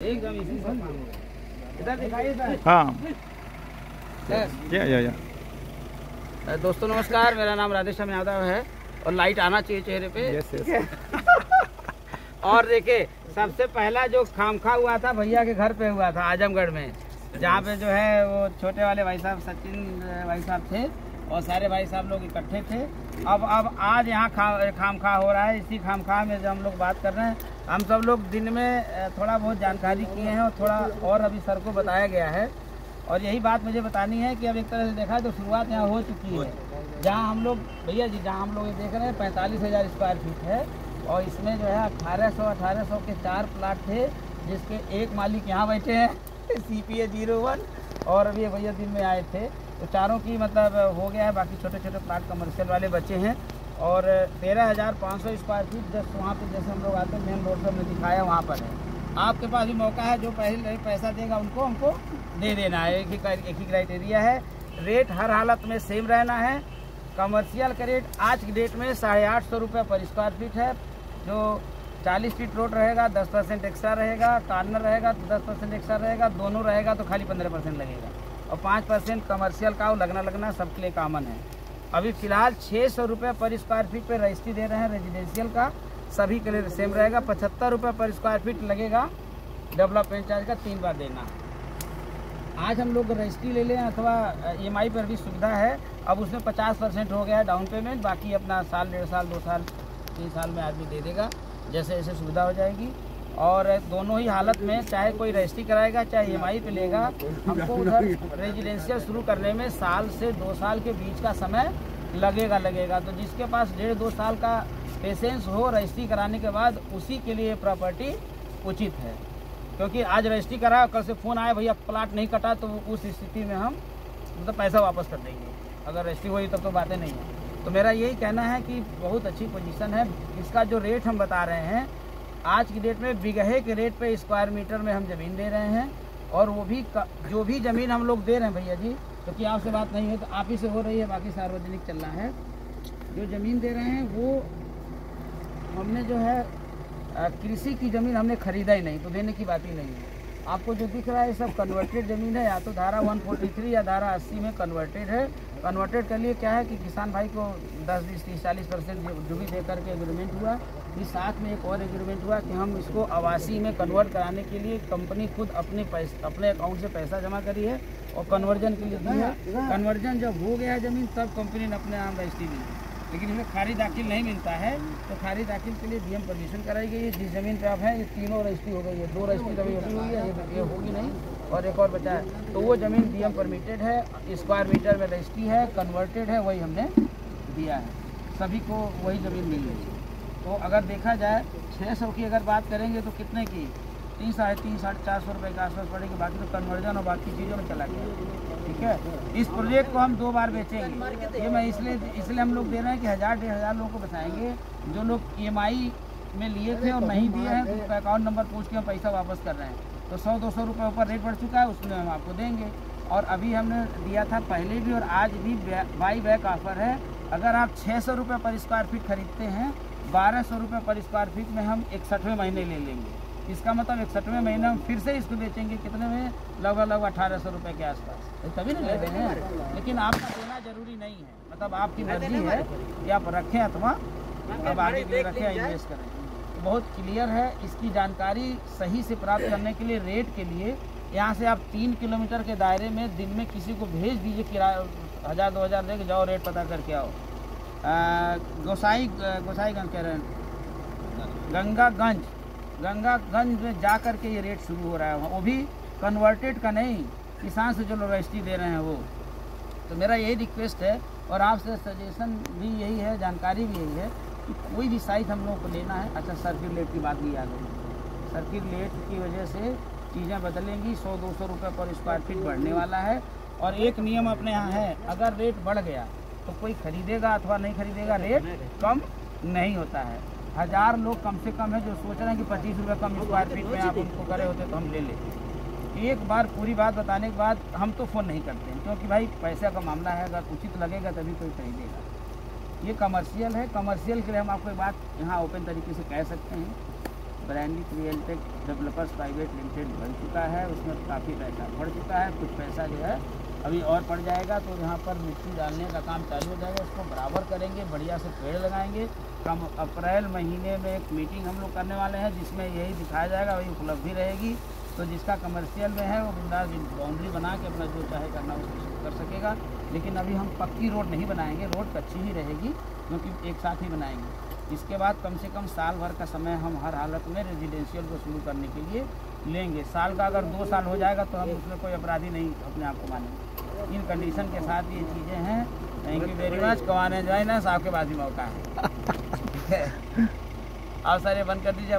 एकदम इसी से काम होगा। इधर दिखाइए सर। हाँ या दोस्तों नमस्कार, मेरा नाम राधेश्याम यादव है और लाइट आना चाहिए चेहरे पे। और देखिए, सबसे पहला जो खामखा हुआ था भैया के घर पे हुआ था आजमगढ़ में, जहाँ पे जो है वो छोटे वाले भाई साहब सचिन भाई साहब थे और सारे भाई साहब लोग इकट्ठे थे। अब आज यहाँ खामखा हो रहा है। इसी खामखा में जो हम लोग बात कर रहे हैं, हम सब लोग दिन में थोड़ा बहुत जानकारी किए हैं और थोड़ा और अभी सर को बताया गया है। और यही बात मुझे बतानी है कि अब एक तरह से देखा तो शुरुआत यहाँ हो चुकी है। जहाँ हम लोग भैया जी जहाँ हम लोग ये देख रहे हैं 45,000 स्क्वायर फीट है और इसमें जो है 1800 के 4 प्लाट थे, जिसके एक मालिक यहाँ बैठे हैं CPA 01 और अभी भैया दिन में आए थे, तो चारों की मतलब हो गया है। बाकी छोटे छोटे प्लाट कमर्शियल वाले बचे हैं और 13,500 स्क्वायर फीट जस्ट वहाँ पे जैसे हम लोग आते हैं मेन रोड पर हमने दिखाया वहाँ पर है। आपके पास भी मौका है, जो पहले पैसा देगा उनको हमको दे देना है। एक ही क्राइटेरिया है, रेट हर हालत में सेम रहना है। कमर्शियल का रेट आज की डेट में 850 रुपये पर स्क्वायर फीट है। जो 40 फीट रोड रहेगा 10% एक्स्ट्रा रहेगा, कॉर्नर रहेगा तो 10% एक्स्ट्रा रहेगा, दोनों रहेगा तो खाली 15% लगेगा और 5% कमर्शियल का लगना सबके लिए कॉमन है। अभी फ़िलहाल 600 रुपये पर स्क्वायर फीट पे रजिस्ट्री दे रहे हैं रेजिडेंशियल का, सभी के लिए सेम रहेगा। 75 रुपये पर स्क्वायर फीट लगेगा डेवलपमेंट चार्ज का 3 बार देना। आज हम लोग रजिस्ट्री ले लें अथवा EMI पर भी सुविधा है। अब उसमें 50% हो गया है डाउन पेमेंट, बाकी अपना साल 1.5 साल 2 साल 3 साल में आदमी दे देगा, जैसे जैसे सुविधा हो जाएगी। और दोनों ही हालत में चाहे कोई रजिस्ट्री कराएगा चाहे EMI पे लेगा, हमको उधर रेजिडेंशियल शुरू करने में साल से 2 साल के बीच का समय लगेगा। तो जिसके पास 1.5-2 साल का पेशेंस हो रजिस्ट्री कराने के बाद, उसी के लिए प्रॉपर्टी उचित है। क्योंकि आज रजिस्ट्री करा, कल से फ़ोन आया भैया प्लाट नहीं कटा, तो उस स्थिति में हम मतलब पैसा वापस कर देंगे। अगर रजिस्ट्री हुई तब तो बातें नहीं है। तो मेरा यही कहना है कि बहुत अच्छी पोजीशन है। इसका जो रेट हम बता रहे हैं आज की डेट में बिगहे के रेट पे स्क्वायर मीटर में हम ज़मीन दे रहे हैं। और वो भी जो भी ज़मीन हम लोग दे रहे हैं भैया जी, क्योंकि आपसे बात नहीं है तो आप ही से हो रही है, बाकी सार्वजनिक चल रहा है। जो ज़मीन दे रहे हैं वो हमने जो है कृषि की ज़मीन हमने खरीदा ही नहीं, तो देने की बात ही नहीं है। आपको जो दिख रहा है सब कन्वर्टेड ज़मीन है, या तो धारा 143 या धारा 80 में कन्वर्टेड है। कन्वर्टेड के लिए क्या है कि किसान भाई को 10, 20, 30, 40% जो भी दे करके एग्रीमेंट हुआ, फिर साथ में एक और एग्रीमेंट हुआ कि हम इसको आवासीय में कन्वर्ट कराने के लिए कंपनी खुद अपने अकाउंट से पैसा जमा करी है और कन्वर्जन के लिए दी है। कन्वर्जन जब हो गया ज़मीन तब कंपनी ने अपने नाम रजिस्ट्री दी, लेकिन इसमें खारिज दाखिल नहीं मिलता है, तो खारिज दाखिल के लिए DM परमिशन कराई गई है। जिस ज़मीन पे आप हैं ये 3 रजिस्ट्री हो गई है, 2 रजिस्ट्री अभी होती हुई है, ये होगी नहीं और एक और बचा है। तो वो ज़मीन DM परमिटेड है, स्क्वायर मीटर में रजिस्ट्री है, कन्वर्टेड है, वही हमने दिया है। सभी को वही ज़मीन मिल रही है। तो अगर देखा जाए 600 की अगर बात करेंगे तो कितने की 300, 350, 450 रुपये के आसपास पड़ेगी। बाकी तो कन्वर्जन और बाकी चीज़ों में चला गया। ठीक है, इस प्रोजेक्ट को हम 2 बार बेचेंगे। ये मैं इसलिए हम लोग दे रहे हैं कि 1000-1500 लोगों को बचाएंगे। जो लोग EMI में लिए थे और नहीं दिए हैं तो उनका अकाउंट नंबर पूछ के हम पैसा वापस कर रहे हैं। तो 100-200 रुपये ऊपर रेट बढ़ चुका है, उसमें हम आपको देंगे। और अभी हमने दिया था पहले भी और आज भी बाई बैक ऑफर है। अगर आप 600 रुपये पर स्क्वायर फीट खरीदते हैं, 1200 रुपये पर स्क्वायर फीट में हम 61वें महीने ले लेंगे। इसका मतलब 61वें महीने हम फिर से इसको बेचेंगे कितने में, लगभग 1800 रुपये के आसपास। तभी नहीं ले रहे हैं, लेकिन आपका देना जरूरी नहीं है। मतलब आपकी मर्जी है कि आप रखें अथवा अब आगे के लिए रखें या इन्वेस्ट करें। तो बहुत क्लियर है। इसकी जानकारी सही से प्राप्त करने के लिए रेट के लिए यहाँ से आप 3 किलोमीटर के दायरे में दिन में किसी को भेज दीजिए, किराया 1000-2000 दे के जाओ, रेट पता करके आओ। गोसाईगंज कह रहे हैं, गंगागंज में जा कर के ये रेट शुरू हो रहा है, वो भी कन्वर्टेड का नहीं, किसान से जो लोग रजिस्ट्री दे रहे हैं वो। तो मेरा यही रिक्वेस्ट है और आपसे सजेशन भी यही है, जानकारी भी यही है कि कोई भी साइट हम लोग को लेना है। अच्छा, सर्किट रेट की बात भी आ गई। सर्किट रेट की वजह से चीज़ें बदलेंगी, 100-200 रुपये पर स्क्वायर फीट बढ़ने वाला है। और एक नियम अपने यहाँ है, अगर रेट बढ़ गया तो कोई खरीदेगा अथवा नहीं खरीदेगा, रेट कम नहीं होता है। 1000 लोग कम से कम है जो सोच रहे हैं कि 25 रुपये कम स्क्वायर फीट में आप उनको करे होते तो हम ले लेते। एक बार पूरी बात बताने के बाद हम तो फ़ोन नहीं करते हैं, क्योंकि भाई पैसे का मामला है, अगर उचित लगेगा तभी कोई खरीदेगा। ये कमर्शियल है, कमर्शियल के लिए हम आपको एक बात यहाँ ओपन तरीके से कह सकते हैं ब्रांडिक रियलटेक डेवलपर्स प्राइवेट लिमिटेड बन चुका है, उसमें काफ़ी पैसा बढ़ चुका है, कुछ पैसा जो है अभी और पड़ जाएगा। तो यहाँ पर मिट्टी डालने का काम चालू हो जाएगा, इसको बराबर करेंगे, बढ़िया से पेड़ लगाएंगे। कम अप्रैल महीने में एक मीटिंग हम लोग करने वाले हैं, जिसमें यही दिखाया जाएगा, वही उपलब्धि रहेगी। तो जिसका कमर्शियल में है वो बिंदास बाउंड्री बना के अपना जो चाहे करना वो कर सकेगा। लेकिन अभी हम पक्की रोड नहीं बनाएंगे, रोड कच्ची ही रहेगी, क्योंकि एक साथ ही बनाएंगे। इसके बाद कम से कम साल भर का समय हम हर हालत में रेजिडेंशियल को शुरू करने के लिए लेंगे। साल का अगर 2 साल हो जाएगा तो हम उसमें कोई अपराधी नहीं अपने आप को मानेंगे। इन कंडीशन के साथ ये चीज़ें हैं। Thank you very much. कमाने ज्वाइनर्स आपके पास ही मौका है। ठीक है, आप सारे बंद कर दीजिए।